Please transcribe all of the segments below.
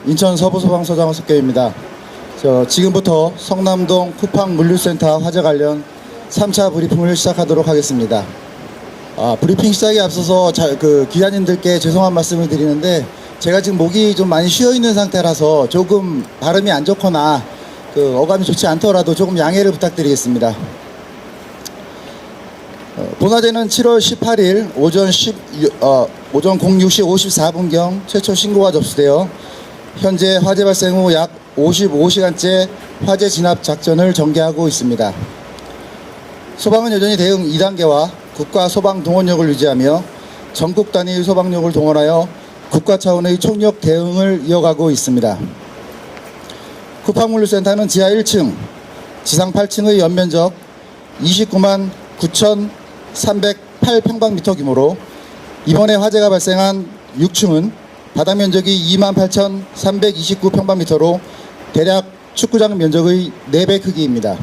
인천 서부소방서장 석계입니다. 지금부터 성남동 쿠팡 물류센터 화재 관련 3차 브리핑을 시작하도록 하겠습니다. 브리핑 시작에 앞서서 기자님들께 죄송한 말씀을 드리는데, 제가 지금 목이 좀 많이 쉬어있는 상태라서 조금 발음이 안 좋거나 어감이 좋지 않더라도 조금 양해를 부탁드리겠습니다. 본화재는 7월 18일 오전 06시 54분경 최초 신고가 접수되어 현재 화재 발생 후 약 55시간째 화재 진압 작전을 전개하고 있습니다. 소방은 여전히 대응 2단계와 국가 소방 동원력을 유지하며 전국 단위 소방력을 동원하여 국가 차원의 총력 대응을 이어가고 있습니다. 쿠팡물류센터는 지하 1층, 지상 8층의 연면적 29만 9,308평방미터 규모로 이번에 화재가 발생한 6층은 바닥 면적이 28,329평방미터로 대략 축구장 면적의 4배 크기입니다.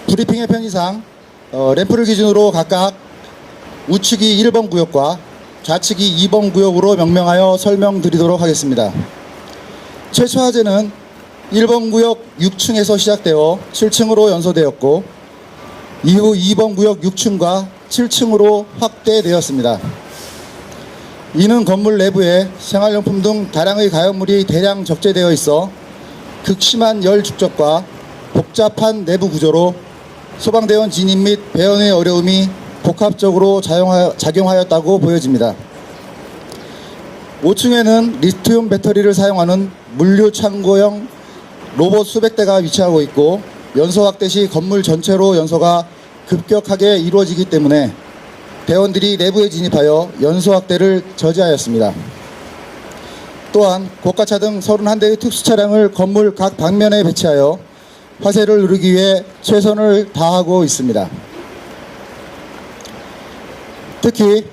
브리핑의 편의상 램프를 기준으로 각각 우측이 1번 구역과 좌측이 2번 구역으로 명명하여 설명드리도록 하겠습니다. 최초 화재는 1번 구역 6층에서 시작되어 7층으로 연소되었고 이후 2번 구역 6층과 7층으로 확대되었습니다. 이는 건물 내부에 생활용품 등 다량의 가연물이 대량 적재되어 있어 극심한 열 축적과 복잡한 내부 구조로 소방대원 진입 및 배원의 어려움이 복합적으로 작용하였다고 보여집니다. 5층에는 리튬 배터리를 사용하는 물류 창고형 로봇 수백 대가 위치하고 있고, 연소 확대 시 건물 전체로 연소가 급격하게 이루어지기 때문에 대원들이 내부에 진입하여 연소 확대를 저지하였습니다. 또한 고가차 등 31대의 특수차량을 건물 각 방면에 배치하여 화재를 누르기 위해 최선을 다하고 있습니다. 특히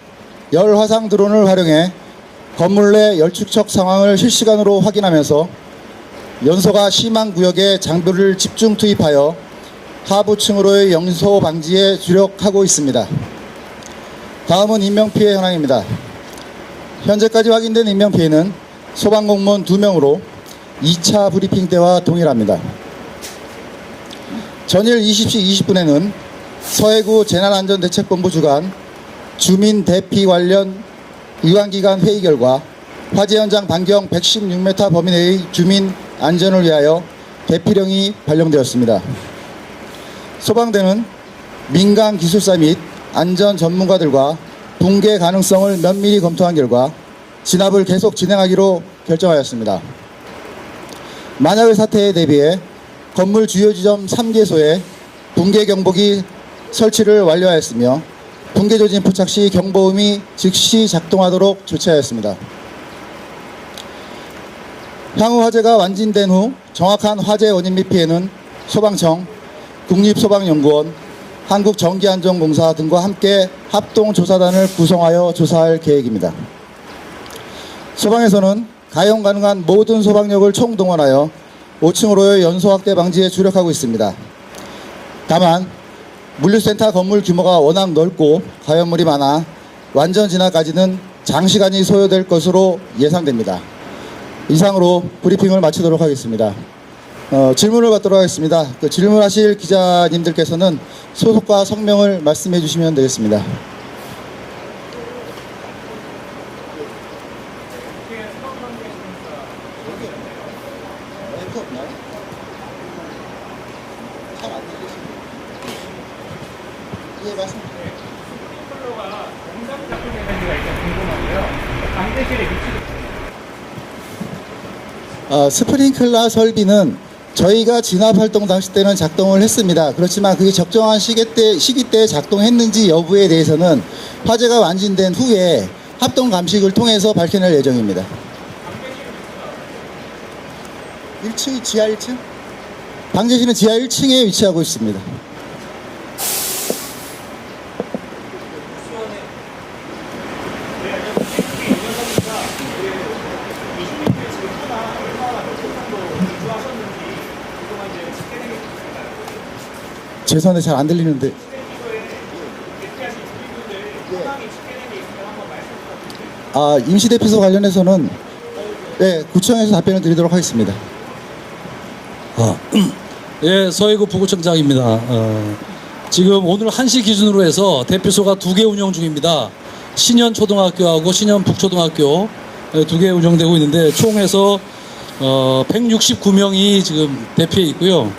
열 화상 드론을 활용해 건물 내 열축적 상황을 실시간으로 확인하면서 연소가 심한 구역에 장비를 집중 투입하여 하부층으로의 연소 방지에 주력하고 있습니다. 다음은 인명피해 현황입니다. 현재까지 확인된 인명피해는 소방공무원 2명으로 2차 브리핑 때와 동일합니다. 전일 20시 20분에는 서해구 재난안전대책본부 주관 주민 대피 관련 의관기관 회의 결과 화재 현장 반경 116m 범위 내의 주민 안전을 위하여 대피령이 발령되었습니다. 소방대는 민간 기술사 및 안전 전문가들과 붕괴 가능성을 면밀히 검토한 결과 진압을 계속 진행하기로 결정하였습니다. 만약의 사태에 대비해 건물 주요 지점 3개소에 붕괴 경보기 설치를 완료하였으며 붕괴 조짐 포착 시 경보음이 즉시 작동하도록 조치하였습니다. 향후 화재가 완진된 후 정확한 화재 원인 및 피해는 소방청, 국립소방연구원, 한국전기안전공사 등과 함께 합동조사단을 구성하여 조사할 계획입니다. 소방에서는 가용 가능한 모든 소방력을 총동원하여 5층으로의 연소 확대 방지에 주력하고 있습니다. 다만 물류센터 건물 규모가 워낙 넓고 가연물이 많아 완전 진압까지는 장시간이 소요될 것으로 예상됩니다. 이상으로 브리핑을 마치도록 하겠습니다. 질문을 받도록 하겠습니다. 질문하실 기자님들께서는 소속과 성명을 말씀해 주시면 되겠습니다. 스프링클러 설비는 저희가 진압활동 당시 때는 작동을 했습니다. 그렇지만 그게 적정한 시기 때 작동했는지 여부에 대해서는 화재가 완진된 후에 합동 감식을 통해서 밝혀낼 예정입니다. 1층이 지하 1층? 방제실은 지하 1층에 위치하고 있습니다. 죄송한데 잘 안 들리는데. 임시대피소 관련해서는 네, 구청에서 답변을 드리도록 하겠습니다. 예, 서해구 부구청장입니다. 지금 오늘 1시 기준으로 해서 대피소가 2개 운영 중입니다. 신현초등학교하고 신현북초등학교 2개 운영되고 있는데 총해서 169명이 지금 대피해 있고요.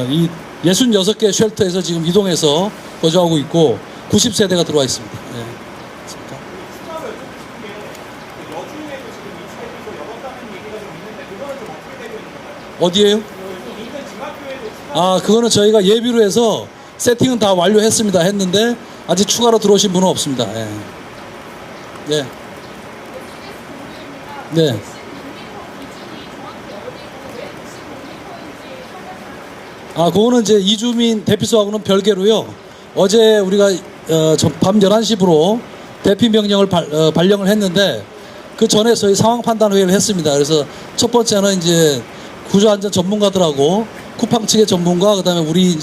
이 66개 쉘터에서 지금 이동해서 거주하고 있고 90세대가 들어와 있습니다. 예. 어디에요? 그거는 저희가 예비로 해서 세팅은 다 완료했습니다. 했는데 아직 추가로 들어오신 분은 없습니다. 예. 예. 네. 그거는 이제 이주민 대피소하고는 별개로요. 어제 우리가 밤 11시부로 대피 명령을 발령을 했는데 그 전에 저희 상황 판단 회의를 했습니다. 그래서 첫 번째는 이제 구조안전 전문가들하고 쿠팡 측의 전문가, 그다음에 우리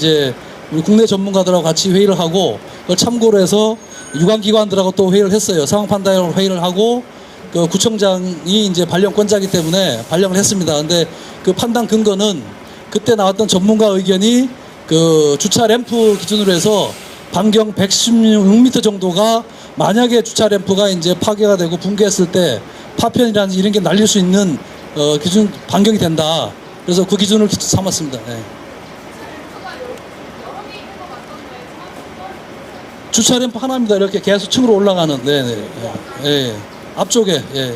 국내 전문가들하고 같이 회의를 하고 그걸 참고로 해서 유관기관들하고 또 회의를 했어요. 상황 판단 회의를 하고 그 구청장이 이제 발령권자이기 때문에 발령을 했습니다. 근데 그 판단 근거는 그때 나왔던 전문가 의견이 그 주차 램프 기준으로 해서 반경 116m 정도가 만약에 주차 램프가 이제 파괴가 되고 붕괴했을 때 파편이라든지 이런 게 날릴 수 있는 기준 반경이 된다. 그래서 그 기준을 삼았습니다. 네. 주차 램프 하나입니다. 이렇게 계속 층으로 올라가는. 네네. 예. 예. 앞쪽에. 예.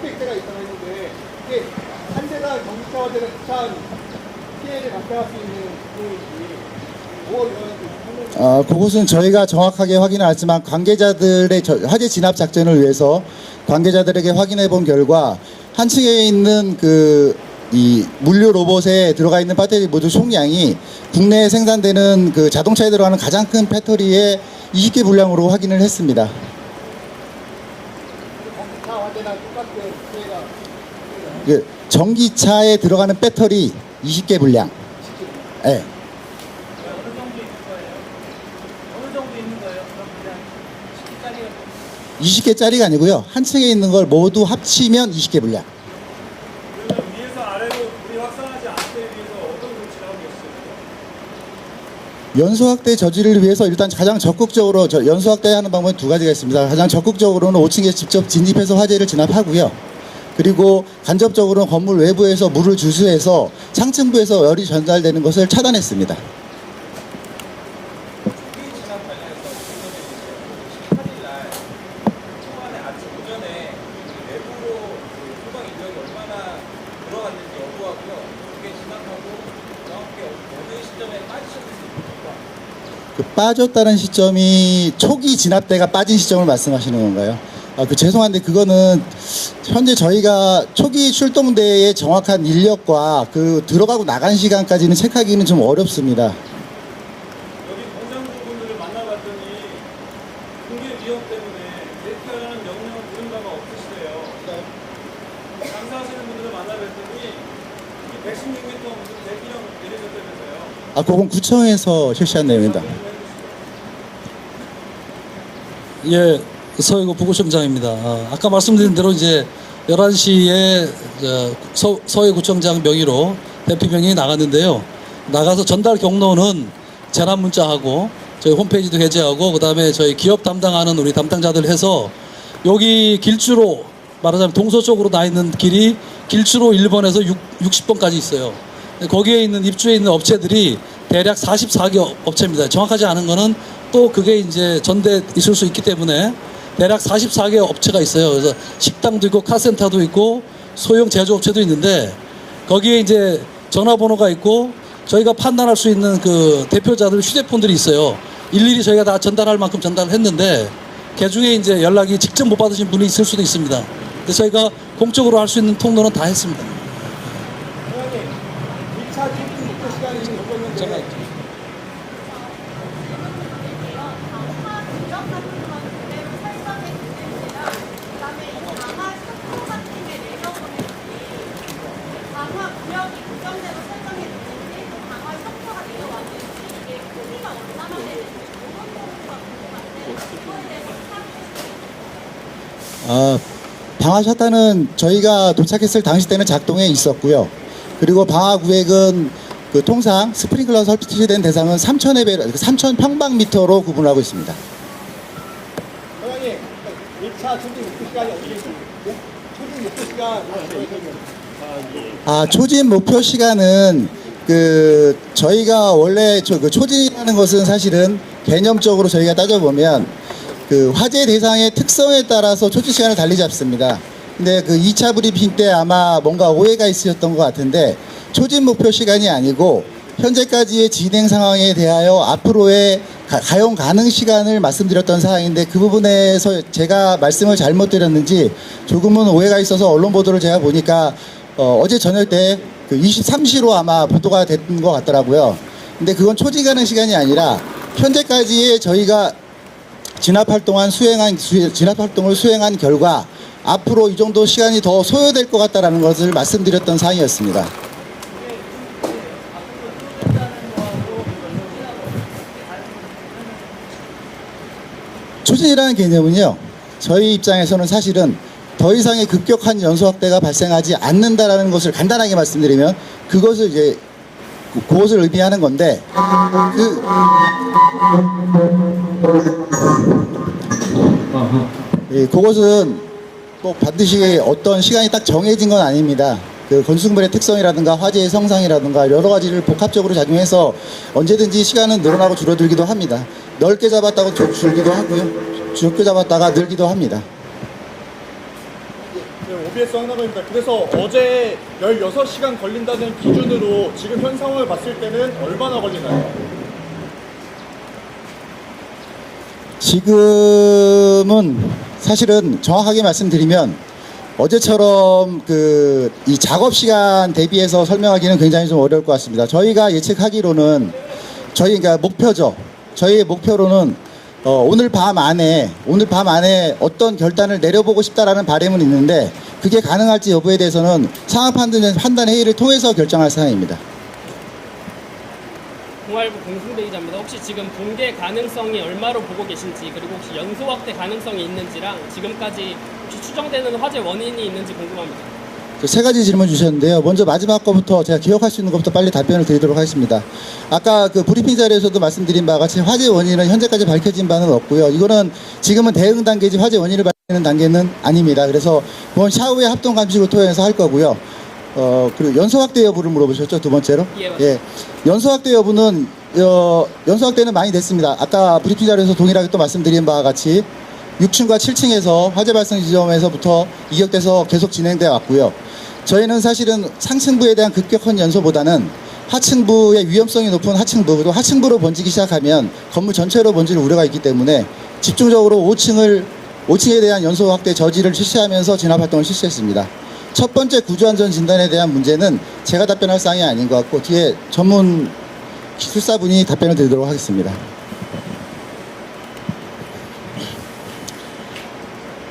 스펙트가 있다고 했는데 이게 한 대당 전기차와대는 비슷한 피해를 발생할 수 있는 부분인지 그것은 저희가 정확하게 확인은 않지만 관계자들의 화재 진압 작전을 위해서 관계자들에게 확인해 본 결과 한 층에 있는 이 물류 로봇에 들어가 있는 배터리 모두 총량이 국내에 생산되는 그 자동차에 들어가는 가장 큰 배터리의 20개 분량으로 확인을 했습니다. 전기차에 들어가는 배터리 20개 분량. 네. 어느 정도 있는 거예요? 그럼 그냥 10개짜리가 20개짜리가 아니고요. 한 층에 있는 걸 모두 합치면 20개 분량. 그러면 위에서 아래로 불이 확산하지 않게 위해서 어떤 조치를 하고 있어요? 연소 확대 저지를 위해서 일단 가장 적극적으로 연소 확대하는 방법은 두 가지가 있습니다. 가장 적극적으로는 5층에 직접 진입해서 화재를 진압하고요. 그리고 간접적으로는 건물 외부에서 물을 주수해서 상층부에서 열이 전달되는 것을 차단했습니다. 빠졌다는 시점이 초기 진압대가 빠진 시점을 말씀하시는 건가요? 죄송한데 그거는 현재 저희가 초기 출동대의 정확한 인력과 그 들어가고 나간 시간까지는 체크하기는 좀 어렵습니다. 여기 공장분들을 만나봤더니 붕괴 위험 때문에 대피하라는 명령을 들은 바가 없으시대요. 장사하시는 분들을 만나봤더니 116m 무슨 대피령 내려졌다면서요. 그건 구청에서 실시한 내용입니다. 예, 서해구 부구청장입니다. 아까 말씀드린 대로 이제 11시에 서해구청장 명의로 대피 명령이 나갔는데요. 나가서 전달 경로는 재난 문자하고 저희 홈페이지도 게재하고 그다음에 저희 기업 담당하는 우리 담당자들 해서 여기 길주로 말하자면 동서쪽으로 나 있는 길이 길주로 1번에서 60번까지 있어요. 거기에 있는 입주해 있는 업체들이 대략 44개 업체입니다. 정확하지 않은 거는 또 그게 이제 전대 있을 수 있기 때문에 대략 44개 업체가 있어요. 그래서 식당도 있고 카센터도 있고 소형 제조업체도 있는데 거기에 이제 전화번호가 있고 저희가 판단할 수 있는 그 대표자들 휴대폰들이 있어요. 일일이 저희가 다 전달할 만큼 전달을 했는데 그중에 이제 연락이 직접 못 받으신 분이 있을 수도 있습니다. 근데 저희가 공적으로 할 수 있는 통로는 다 했습니다. 회장님, 1차 출동 목표 시간이 넘었는데 강화 구역이 구정대로 설정해 놓는지 또 강화 속도가 방화 셔터는 저희가 도착했을 당시 때는 작동해 있었고요. 그리고 방화 구획은 그 통상 스프링클러 설치된 대상은 3,000 평방미터로 구분하고 있습니다. 사장님, 1차 초진 목표 시간이 어떻게 되십니까? 초진 목표 시간 초진 목표 시간은 그 저희가 원래 그 초진이라는 것은 사실은 개념적으로 저희가 따져보면 그 화재 대상의 특성에 따라서 초진 시간을 달리 잡습니다. 근데 그 2차 브리핑 때 아마 뭔가 오해가 있으셨던 것 같은데 초진 목표 시간이 아니고 현재까지의 진행 상황에 대하여 앞으로의 가용 가능 시간을 말씀드렸던 사항인데 그 부분에서 제가 말씀을 잘못 드렸는지 조금은 오해가 있어서 언론 보도를 제가 보니까 어제 저녁 때 그 23시로 아마 보도가 된 것 같더라고요. 근데 그건 초진 가능 시간이 아니라 현재까지의 저희가 진압 활동을 수행한 결과 앞으로 이 정도 시간이 더 소요될 것 같다라는 것을 말씀드렸던 사항이었습니다. 초진이라는 개념은요, 저희 입장에서는 사실은 더 이상의 급격한 연소 확대가 발생하지 않는다라는 것을 간단하게 말씀드리면 그것을 이제 그것을 의미하는 건데 그것은 꼭 반드시 어떤 시간이 딱 정해진 건 아닙니다. 그 건수물의 특성이라든가 화재의 성상이라든가 여러 가지를 복합적으로 작용해서 언제든지 시간은 늘어나고 줄어들기도 합니다. 넓게 잡았다가 줄기도 하고요. 좁게 잡았다가 늘기도 합니다. OBS 황남입니다. 그래서 어제 16시간 걸린다는 기준으로 지금 현 상황을 봤을 때는 얼마나 걸리나요? 지금은 사실은 정확하게 말씀드리면 어제처럼 이 작업 시간 대비해서 설명하기는 굉장히 좀 어려울 것 같습니다. 저희가 예측하기로는 그러니까 목표죠. 저희의 목표로는 오늘 밤 안에 어떤 결단을 내려보고 싶다라는 바람은 있는데 그게 가능할지 여부에 대해서는 상황 판단 회의를 통해서 결정할 사항입니다. 동아일보 공승배 기자입니다. 혹시 지금 붕괴 가능성이 얼마로 보고 계신지 그리고 혹시 연소 확대 가능성이 있는지랑 지금까지 혹시 추정되는 화재 원인이 있는지 궁금합니다. 세 가지 질문 주셨는데요. 먼저 마지막 거부터 제가 기억할 수 있는 것부터 빨리 답변을 드리도록 하겠습니다. 아까 그 브리핑 자리에서도 말씀드린 바와 같이 화재 원인은 현재까지 밝혀진 바는 없고요. 이거는 지금은 대응 단계지 화재 원인을 밝히는 단계는 아닙니다. 그래서 그건 차후에 합동 감식을 통해서 할 거고요. 그리고 연소 확대 여부를 물어보셨죠, 두 번째로? 예. 연소 확대 여부는 연소 확대는 많이 됐습니다. 아까 브리핑 자리에서 동일하게 또 말씀드린 바와 같이 6층과 7층에서 화재 발생 지점에서부터 이격돼서 계속 진행되어 왔고요. 저희는 사실은 상층부에 대한 급격한 연소보다는 하층부의 위험성이 높은 하층부, 그리고 하층부로 번지기 시작하면 건물 전체로 번질 우려가 있기 때문에 집중적으로 5층에 대한 연소 확대 저지를 실시하면서 진압 활동을 실시했습니다. 첫 번째 구조안전 진단에 대한 문제는 제가 답변할 사항이 아닌 것 같고 뒤에 전문 기술사분이 답변을 드리도록 하겠습니다.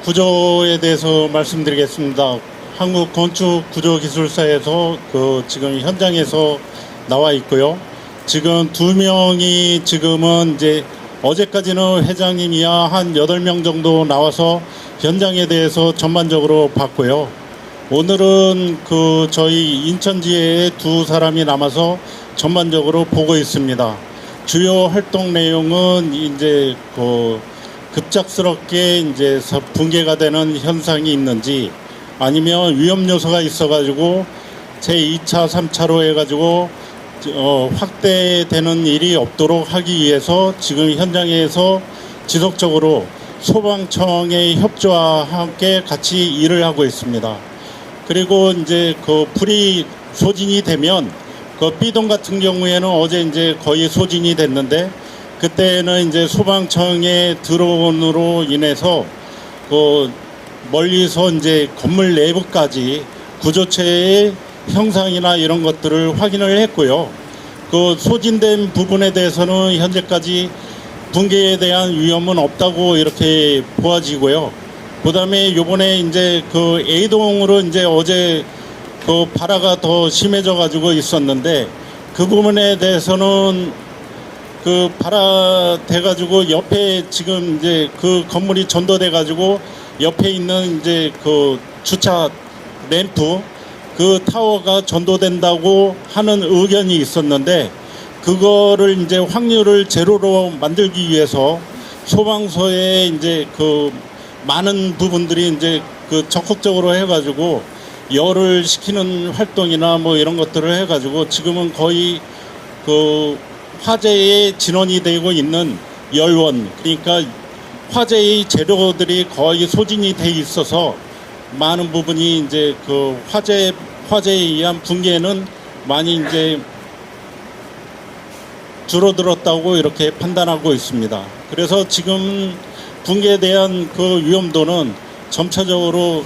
구조에 대해서 말씀드리겠습니다. 한국건축구조기술사에서 지금 현장에서 나와 있고요. 지금 2명이 지금은 이제 어제까지는 회장님이야 한 8명 정도 나와서 현장에 대해서 전반적으로 봤고요. 오늘은 저희 인천지회에 2사람이 남아서 전반적으로 보고 있습니다. 주요 활동 내용은 이제 급작스럽게 이제 붕괴가 되는 현상이 있는지 아니면 위험 요소가 있어가지고 제2차, 3차로 해가지고 확대되는 일이 없도록 하기 위해서 지금 현장에서 지속적으로 소방청의 협조와 함께 같이 일을 하고 있습니다. 그리고 이제 불이 소진이 되면 B동 같은 경우에는 어제 이제 거의 소진이 됐는데 그때는 이제 소방청의 드론으로 인해서 멀리서 이제 건물 내부까지 구조체의 형상이나 이런 것들을 확인을 했고요. 소진된 부분에 대해서는 현재까지 붕괴에 대한 위험은 없다고 이렇게 보아지고요. 그다음에 요번에 이제 A동으로 이제 어제 발화가 더 심해져 가지고 있었는데 그 부분에 대해서는 그 발화돼가지고 옆에 지금 이제 그 건물이 전도돼가지고 옆에 있는 이제 그 주차 램프 그 타워가 전도된다고 하는 의견이 있었는데 그거를 이제 확률을 제로로 만들기 위해서 소방서에 이제 그 많은 부분들이 이제 그 적극적으로 해가지고 열을 식히는 활동이나 뭐 이런 것들을 해가지고 지금은 거의 그 화재의 진원이 되고 있는 열원 그러니까 화재의 재료들이 거의 소진이 돼 있어서 많은 부분이 이제 그 화재에 의한 붕괴는 많이 이제 줄어들었다고 이렇게 판단하고 있습니다. 그래서 지금 붕괴에 대한 그 위험도는 점차적으로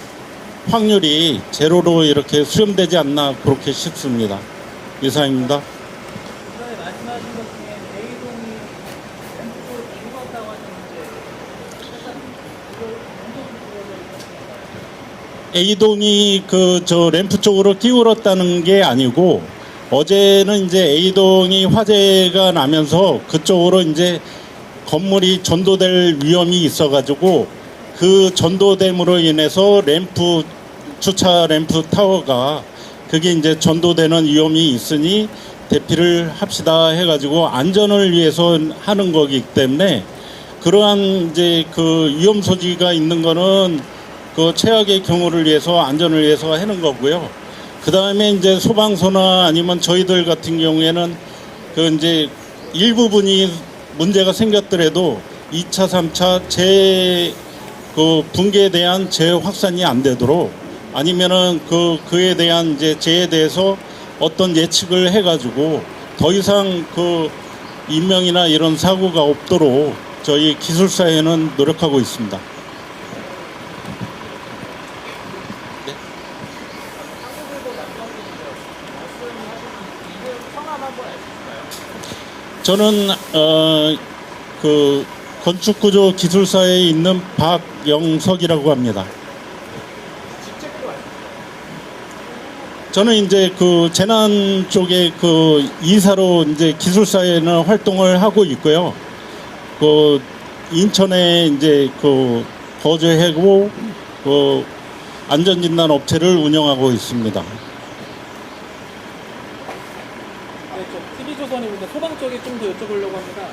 확률이 제로로 이렇게 수렴되지 않나 그렇게 싶습니다. 이상입니다. 전에 말씀하신 것 중에 A동이 램프로 죽었다고 하셨는데 A동이 그 저 램프 쪽으로 끼울었다는 게 아니고 어제는 이제 A동이 화재가 나면서 그쪽으로 이제 건물이 전도될 위험이 있어가지고 그 전도됨으로 인해서 램프 주차 램프 타워가 그게 이제 전도되는 위험이 있으니 대피를 합시다 해가지고 안전을 위해서 하는 거기 때문에 그러한 이제 그 위험 소지가 있는 거는 그 최악의 경우를 위해서 안전을 위해서 하는 거고요. 그 다음에 이제 소방서나 아니면 저희들 같은 경우에는 그 이제 일부분이 문제가 생겼더라도 2차, 3차 그 붕괴에 대한 재확산이 안 되도록 아니면은 그에 대한 이제 재해에 대해서 어떤 예측을 해가지고 더 이상 그 인명이나 이런 사고가 없도록 저희 기술사에는 노력하고 있습니다. 저는 그 건축구조 기술사에 있는 박영석이라고 합니다. 저는 이제 그 재난 쪽에 그 이사로 이제 기술사에는 활동을 하고 있고요. 그 인천에 이제 그 거주하고 그 안전진단 업체를 운영하고 있습니다. 네, 저 TV조선입니다. 소방 쪽에 좀 더 여쭤보려고 합니다.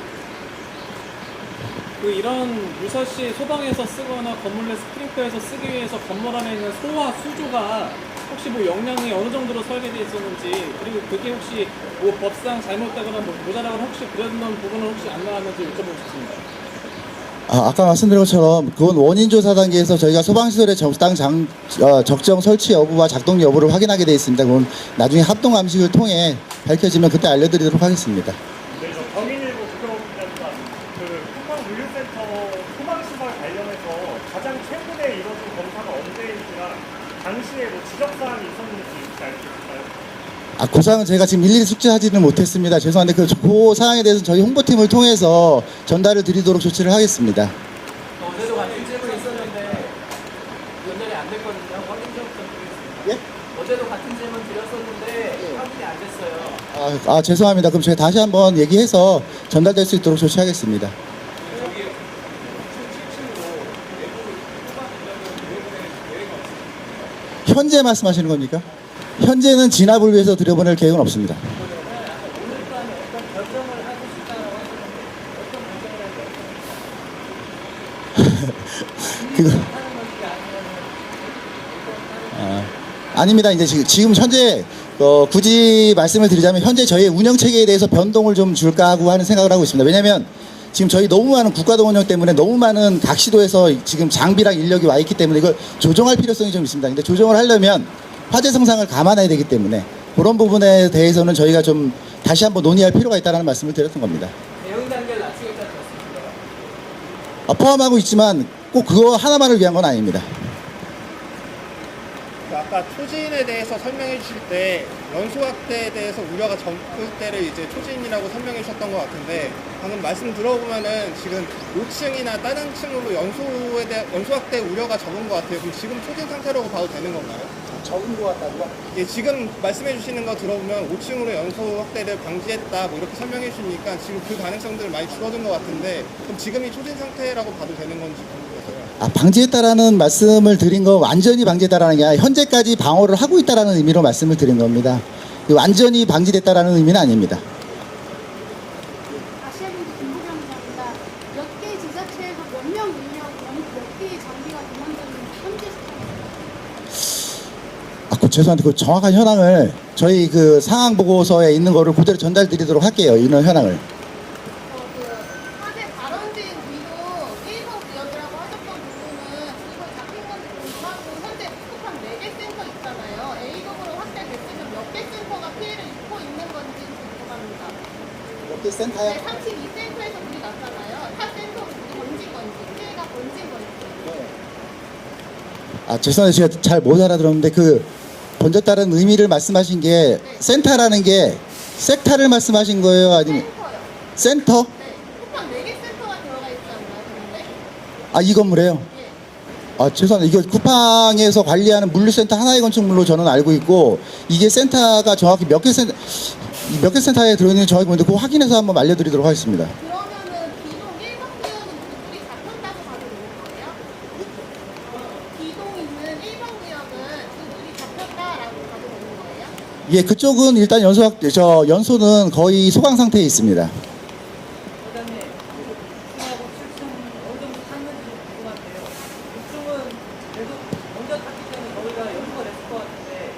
그 이런 유사시 소방에서 쓰거나 건물 내 스프링클러에서 쓰기 위해서 건물 안에 있는 소와 수조가 혹시 뭐 용량이 어느 정도로 설계되어 있었는지 그리고 그게 혹시 뭐 법상 잘못되거나 뭐 모자라거나 혹시 그런 부분은 혹시 안 나왔는지 여쭤보고 싶습니다. 아까 말씀드린 것처럼 그건 원인 조사 단계에서 저희가 소방시설의 적정 설치 여부와 작동 여부를 확인하게 되어 있습니다. 그건 나중에 합동 감식을 통해 밝혀지면 그때 알려드리도록 하겠습니다. 네, 저 경인일보 부경기자입니다. 그 한방물류센터 소방시설 관련해서 가장 최근에 이뤄진 검사가 언제인지랑 당시에 뭐 지적사항이 있었는지 알 수 있을까요? 그 사항은 제가 지금 일일이 숙지하지는 못했습니다. 죄송한데 그 사항에 대해서는 저희 홍보팀을 통해서 전달을 드리도록 조치를 하겠습니다. 어제도 같은 질문이 있었는데 연결이 안 됐거든요. 확인 좀 부탁드리겠습니다. 예? 어제도 같은 질문 드렸었는데 확인이 안 됐어요. 죄송합니다. 그럼 제가 다시 한번 얘기해서 전달될 수 있도록 조치하겠습니다. 현재 말씀하시는 겁니까? 현재는 진압을 위해서 들여보낼 계획은 없습니다. 그거 아닙니다. 이제 지금 현재 굳이 말씀을 드리자면 현재 저희의 운영 체계에 대해서 변동을 좀 줄까 하고 하는 생각을 하고 있습니다. 왜냐하면 지금 저희 너무 많은 국가동 운영 때문에 너무 많은 각 시도에서 지금 장비랑 인력이 와 있기 때문에 이걸 조정할 필요성이 좀 있습니다. 근데 조정을 하려면 화재 성상을 감안해야 되기 때문에 그런 부분에 대해서는 저희가 좀 다시 한번 논의할 필요가 있다는 말씀을 드렸던 겁니다. 대응 단계를 낮추겠다는 말씀입니다. 포함하고 있지만 꼭 그거 하나만을 위한 건 아닙니다. 아까 초진에 대해서 설명해 주실 때 연소 확대에 대해서 우려가 적을 때를 이제 초진이라고 설명해 주셨던 것 같은데 방금 말씀 들어보면은 지금 5층이나 다른 층으로 연소 확대 우려가 적은 것 같아요. 그럼 지금 초진 상태라고 봐도 되는 건가요? 적은 것 같다고요? 예, 지금 말씀해 주시는 거 들어보면 5층으로 연소 확대를 방지했다 뭐 이렇게 설명해 주시니까 지금 그 가능성들 많이 줄어든 것 같은데 그럼 지금이 초진 상태라고 봐도 되는 건지 궁금해서요. 방지했다라는 말씀을 드린 거 완전히 방지했다라는 게 아니라 현재까지 방어를 하고 있다라는 의미로 말씀을 드린 겁니다. 완전히 방지됐다라는 의미는 아닙니다. 아시아인도 김부장입니다. 몇 개 지자체에서 몇 명 인력, 몇 개의 장비가 동원되는 현재 스타일입니다. 죄송한데 그 정확한 현황을 저희 그 상황 보고서에 있는 거를 그대로 전달드리도록 할게요. 이런 현황을. 그 화재 발원된 뒤도 1번 구역이라고 하셨던 부분은 이거 잡힌 건지 궁금하고 현재 북한 4개 센터 있잖아요. A급으로 확대됐으면 몇 개 센터가 피해를 입고 있는 건지 궁금합니다. 몇 개 센터요? 네, 32센터에서 불이 났잖아요. 타 센터로 불이 번진 건지, 피해가 번진 건지. 죄송해요. 제가 잘 못 알아들었는데 그 번졌다는 의미를 말씀하신 게 센터라는 게 섹타를 말씀하신 거예요? 아니면 센터요. 센터? 네, 쿠팡 4개 센터가 들어가 있지 않나요, 그런데? 이 건물에요? 예. 죄송합니다. 이거 쿠팡에서 관리하는 물류센터 하나의 건축물로 저는 알고 있고 이게 센터가 정확히 몇 개 센터에 들어있는지 정확히 모르는데 그거 확인해서 한번 알려드리도록 하겠습니다. 그러면은 기동 1번 구역은 불이 잡혔다고 봐도 되는 거예요? 기동 있는 1번 구역은 그 불이 잡혔다라고 봐도 되는 거예요? 예, 그쪽은 일단 연소는 거의 소강 상태에 있습니다. 회장님, 6층하고 7층 어느 정도 탔는지 궁금한데요. 6층은 계속 먼저 탔기 때문에 저희가 연수가 됐을 것 같은데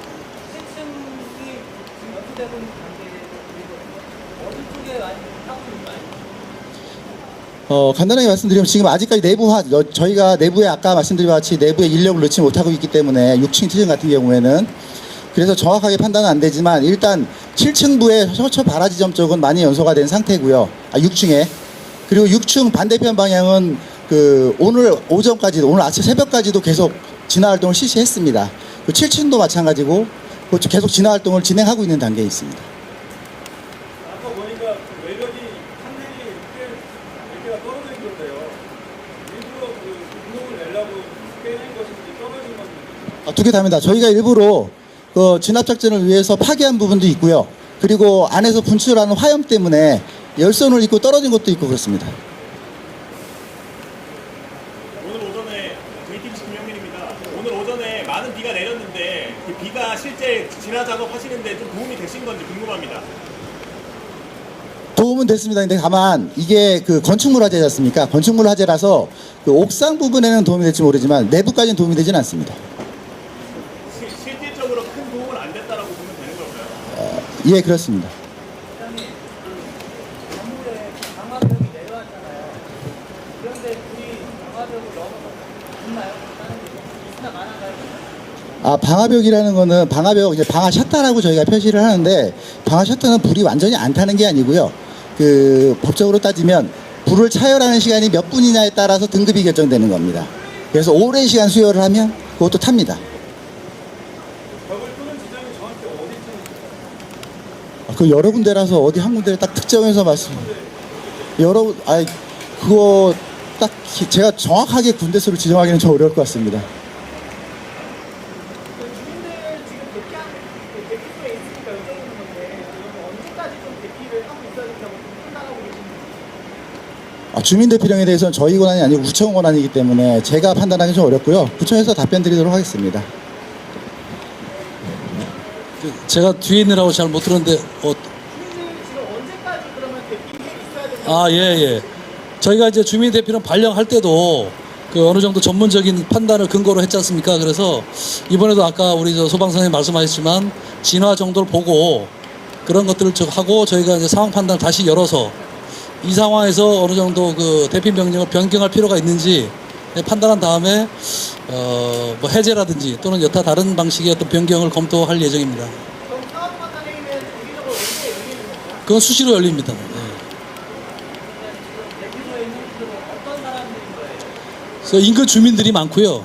7층이 지금 연수되고 있는 단계에 보이거든요. 어느 쪽에 많이 타고 있나요? 간단하게 말씀드리면 지금 아직까지 저희가 내부에 아까 말씀드린 것 같이 내부에 인력을 넣지 못하고 있기 때문에 6층 티전 같은 경우에는 그래서 정확하게 판단은 안 되지만 일단 7층부의 서초 발화지점 쪽은 많이 연소가 된 상태고요. 6층에. 그리고 6층 반대편 방향은 그 오늘 오전까지도 오늘 아침 새벽까지도 계속 진화 활동을 실시했습니다. 그 7층도 마찬가지고 계속 진화 활동을 진행하고 있는 단계에 있습니다. 아까 보니까 그 외벽이 판넬이 몇 개가 떨어져 있던데요. 일부러 그 운동을 내려고 깨는 것인지 떨어진 건지. 2개 다입니다. 저희가 일부러 그 진압 작전을 위해서 파괴한 부분도 있고요. 그리고 안에서 분출하는 화염 때문에 열선을 입고 떨어진 것도 있고 그렇습니다. 오늘 오전에 JTBC 김영민입니다. 오늘 오전에 많은 비가 내렸는데 그 비가 실제 진화 작업 하시는데 좀 도움이 되신 건지 궁금합니다. 도움은 됐습니다. 근데 다만 이게 그 건축물 화재지 않습니까? 건축물 화재라서 그 옥상 부분에는 도움이 될지 모르지만 내부까지는 도움이 되지는 않습니다. 실질적으로 큰 도움은 안 됐다라고 보면 되는 걸까요? 예, 그렇습니다. 회장님, 건물에 방화벽이 내려왔잖아요. 그런데 불이 방화벽을 넘어서 있나요? 있으나 많은가요? 방화벽이라는 거는 이제 방화 셔터라고 저희가 표시를 하는데 방화 셔터는 불이 완전히 안 타는 게 아니고요. 그 법적으로 따지면 불을 차열하는 시간이 몇 분이냐에 따라서 등급이 결정되는 겁니다. 그래서 오랜 시간 수열을 하면 그것도 탑니다. 벽을 끄는 지점이 정확히 어디쯤 그 여러 군데라서 어디 한 군데를 딱 특정해서 그거 딱 제가 정확하게 군대 수를 지정하기는 좀 어려울 것 같습니다. 주민들 지금 대피소에 있으니까 여쭤보는 건데 그러면 언제까지 좀 대피를 하고 있어야 된다고 판단하고 계신지. 주민 대피령에 대해서는 저희 권한이 아니고 구청 권한이기 때문에 제가 판단하기 좀 어렵고요. 구청에서 답변 드리도록 하겠습니다. 제가 뒤에 있느라고 잘 못 들었는데 주민들 지금 언제까지 그러면 대피해 있어야 된다고. 예. 저희가 이제 주민 대피령 발령할 때도 그 어느 정도 전문적인 판단을 근거로 했지 않습니까? 그래서 이번에도 아까 우리 소방선생님 말씀하셨지만 진화 정도를 보고 그런 것들을 하고 저희가 이제 상황 판단을 다시 열어서 이 상황에서 어느 정도 그 대피 명령을 변경할 필요가 있는지 판단한 다음에 뭐 해제라든지 또는 여타 다른 방식의 어떤 변경을 검토할 예정입니다. 그럼 사업판단회의는 정기적으로 언제 열리는 건가요? 그건 수시로 열립니다. 예. 대피소에 있는 분들은 어떤 사람들인 거예요? 그래서 인근 주민들이 많고요. 연기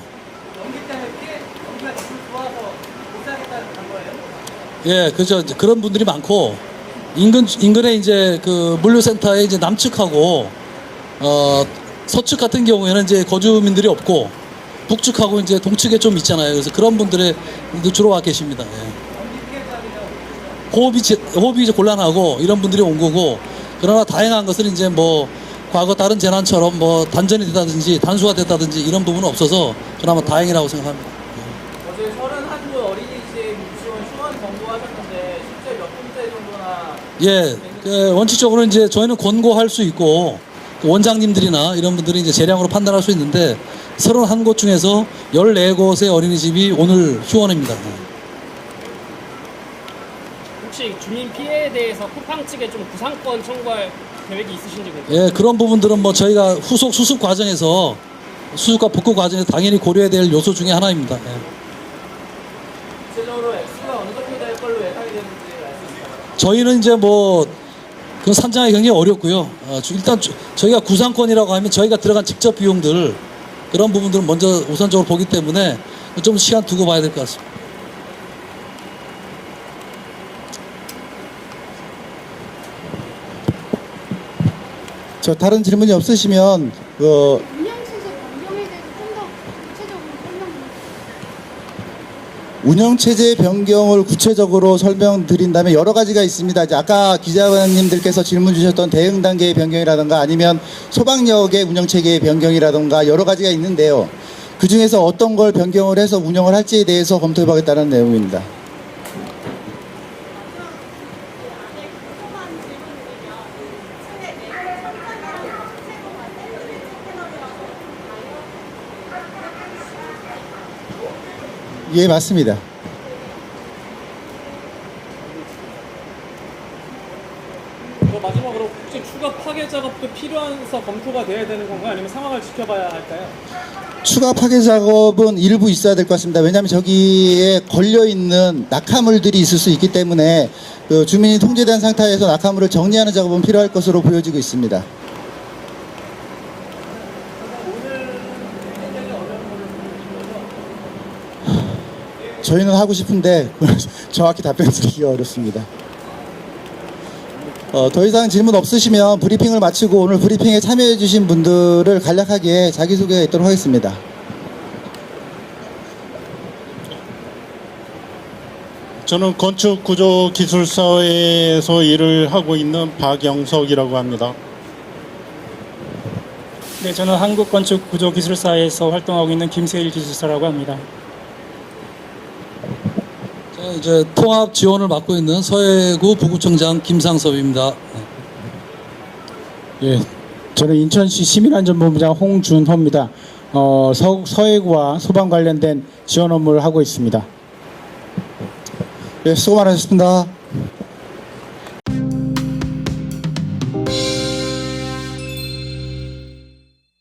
때문에 연기가 너무 좋아서 못 살겠다는 거예요? 예, 그죠. 이제 그런 분들이 많고 인근에 이제 그 물류센터에 이제 남측하고 서측 같은 경우에는 이제 거주민들이 없고 북측하고 이제 동측에 좀 있잖아요. 그래서 그런 분들의 주로 와 계십니다. 예. 호흡이 이제 곤란하고 이런 분들이 온 거고, 그러나 다행한 것은 이제 뭐 과거 다른 재난처럼 뭐 단전이 됐다든지 단수가 됐다든지 이런 부분은 없어서 그나마 다행이라고 생각합니다. 어제 31분 어린이집 유치원 휴원 권고하셨는데 실제 몇 분째 정도나 예, 원칙적으로 이제 저희는 권고할 수 있고, 그 원장님들이나 이런 분들이 이제 재량으로 판단할 수 있는데 31곳 중에서 14곳의 어린이집이 오늘 휴원입니다. 혹시 주민 피해에 대해서 쿠팡 측에 좀 구상권 청구할 계획이 있으신지 궁금해요. 예, 그런 부분들은 뭐 저희가 후속 수습 과정에서 수습과 복구 과정에서 당연히 고려해야 될 요소 중에 하나입니다. 예. 구체적으로 액수가 어느 정도 될 걸로 예상이 되는지 알 수 있을까요? 저희는 이제 뭐 그 산정하기 굉장히 어렵고요. 일단 저희가 구상권이라고 하면 저희가 들어간 직접 비용들, 그런 부분들은 먼저 우선적으로 보기 때문에 좀 시간 두고 봐야 될 것 같습니다. 저 다른 질문이 없으시면 운영체제 변경에 대해서 좀 더 구체적으로 설명 좀 운영체제 변경을 구체적으로 설명드린다면 여러 가지가 있습니다. 이제 아까 기자님들께서 질문 주셨던 대응 단계의 변경이라든가 아니면 소방역의 운영체계의 변경이라든가 여러 가지가 있는데요. 그 중에서 어떤 걸 변경을 해서 운영을 할지에 대해서 검토해보겠다는 내용입니다. 예, 맞습니다. 마지막으로 혹시 추가 파괴 작업도 필요해서 검토가 돼야 되는 건가요? 아니면 상황을 지켜봐야 할까요? 추가 파괴 작업은 일부 있어야 될 것 같습니다. 왜냐하면 저기에 걸려있는 낙하물들이 있을 수 있기 때문에 그 주민이 통제된 상태에서 낙하물을 정리하는 작업은 필요할 것으로 보여지고 있습니다. 저희는 하고 싶은데 정확히 답변 드리기가 어렵습니다. 더 이상 질문 없으시면 브리핑을 마치고 오늘 브리핑에 참여해 주신 분들을 간략하게 자기소개가 있도록 하겠습니다. 저는 건축구조기술사에서 일을 하고 있는 박영석이라고 합니다. 네, 저는 한국건축구조기술사에서 활동하고 있는 김세일 기술사라고 합니다. 자, 이제 통합 지원을 맡고 있는 서해구 부구청장 김상섭입니다. 예, 저는 인천시 시민안전본부장 홍준호입니다. 서해구와 소방 관련된 지원 업무를 하고 있습니다. 예, 수고 많으셨습니다.